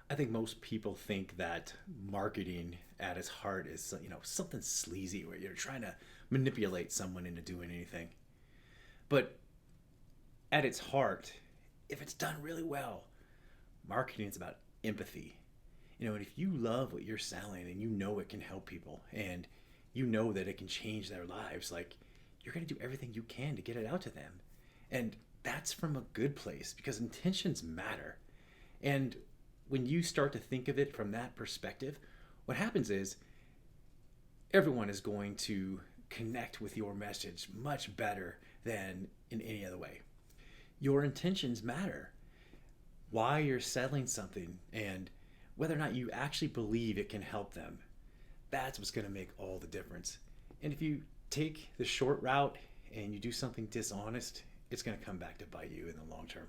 I think most people think that marketing at its heart is, something sleazy where you're trying to manipulate someone into doing anything. But at its heart, if it's done really well, marketing is about empathy. And if you love what you're selling and you know it can help people and you know that it can change their lives, like you're going to do everything you can to get it out to them. And that's from a good place because intentions matter. And when you start to think of it from that perspective, what happens is everyone is going to connect with your message much better than in any other way. Your intentions matter. Why you're selling something and whether or not you actually believe it can help them. That's what's going to make all the difference. And if you take the short route and you do something dishonest, it's going to come back to bite you in the long term.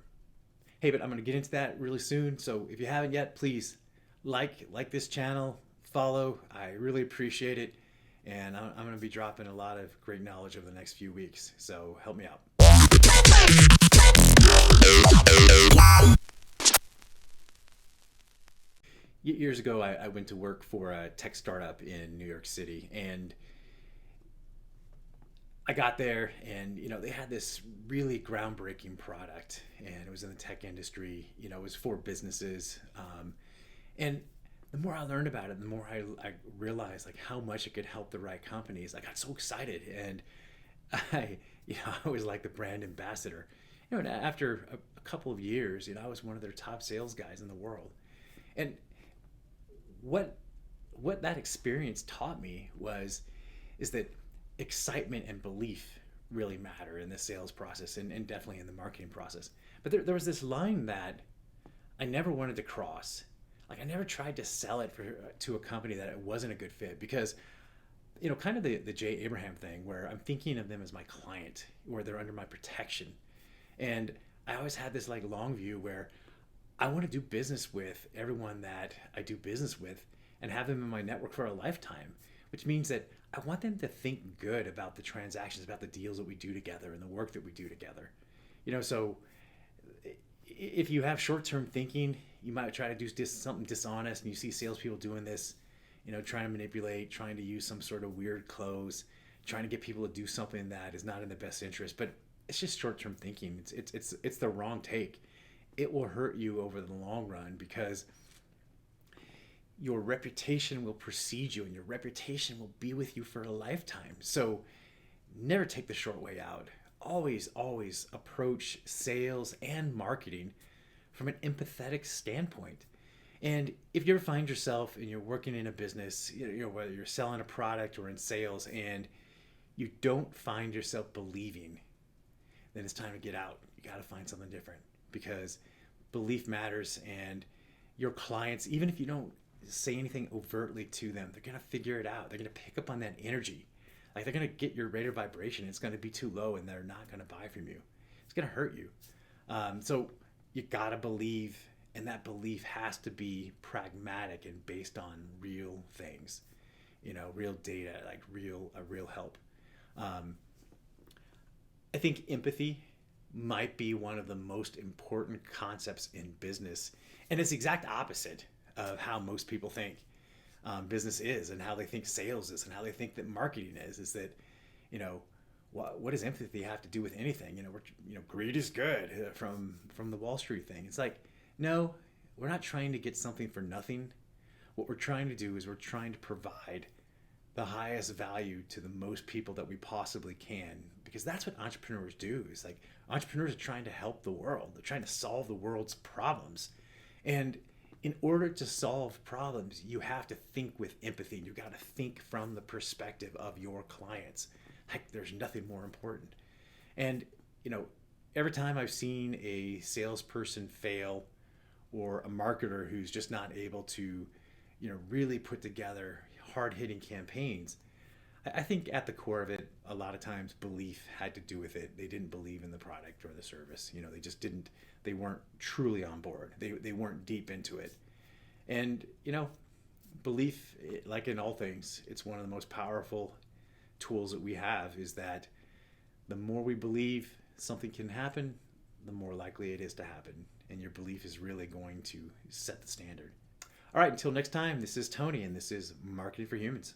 Hey, but I'm going to get into that really soon. So if you haven't yet, please like this channel, follow. I really appreciate it. And I'm going to be dropping a lot of great knowledge over the next few weeks. So help me out. Years ago, I went to work for a tech startup in New York City, and I got there, and they had this really groundbreaking product, and it was in the tech industry. It was for businesses, and the more I learned about it, the more I realized like how much it could help the right companies. I got so excited, and I I was like the brand ambassador. And after a couple of years, I was one of their top sales guys in the world, and what that experience taught me is that excitement and belief really matter in the sales process and definitely in the marketing process. But there was this line that I never wanted to cross. Like I never tried to sell it to a company that it wasn't a good fit because kind of the Jay Abraham thing where I'm thinking of them as my client, where they're under my protection. And I always had this like long view where I want to do business with everyone that I do business with and have them in my network for a lifetime, which means that I want them to think good about the transactions, about the deals that we do together and the work that we do together. So if you have short-term thinking, you might try to do something dishonest, and you see salespeople doing this, trying to manipulate, trying to use some sort of weird close, trying to get people to do something that is not in the best interest. But it's just short-term thinking. It's the wrong take. It will hurt you over the long run because your reputation will precede you and your reputation will be with you for a lifetime. So never take the short way out. Always approach sales and marketing from an empathetic standpoint. And if you ever find yourself and you're working in a business, whether you're selling a product or in sales, and you don't find yourself believing, then it's time to get out. You got to find something different because belief matters, and your clients, even if you don't say anything overtly to them, they're going to figure it out. They're going to pick up on that energy. Like they're going to get your rate of vibration. It's going to be too low and they're not going to buy from you. It's going to hurt you. So you got to believe, and that belief has to be pragmatic and based on real things, real data, like real help. I think empathy might be one of the most important concepts in business. And it's the exact opposite of how most people think business is and how they think sales is and how they think that marketing is that, what does empathy have to do with anything? Greed is good from the Wall Street thing. It's like, no, we're not trying to get something for nothing. What we're trying to do is we're trying to provide the highest value to the most people that we possibly can, because that's what entrepreneurs do. It's like entrepreneurs are trying to help the world. They're trying to solve the world's problems. And in order to solve problems, you have to think with empathy. You got to think from the perspective of your clients. Like there's nothing more important. And, every time I've seen a salesperson fail or a marketer who's just not able to, really put together hard-hitting campaigns, I think at the core of it, a lot of times belief had to do with it. They didn't believe in the product or the service. They just didn't, they weren't truly on board. They weren't deep into it. And, belief, like in all things, it's one of the most powerful tools that we have, is that the more we believe something can happen, the more likely it is to happen. And your belief is really going to set the standard. All right, until next time, this is Tony, and this is Marketing for Humans.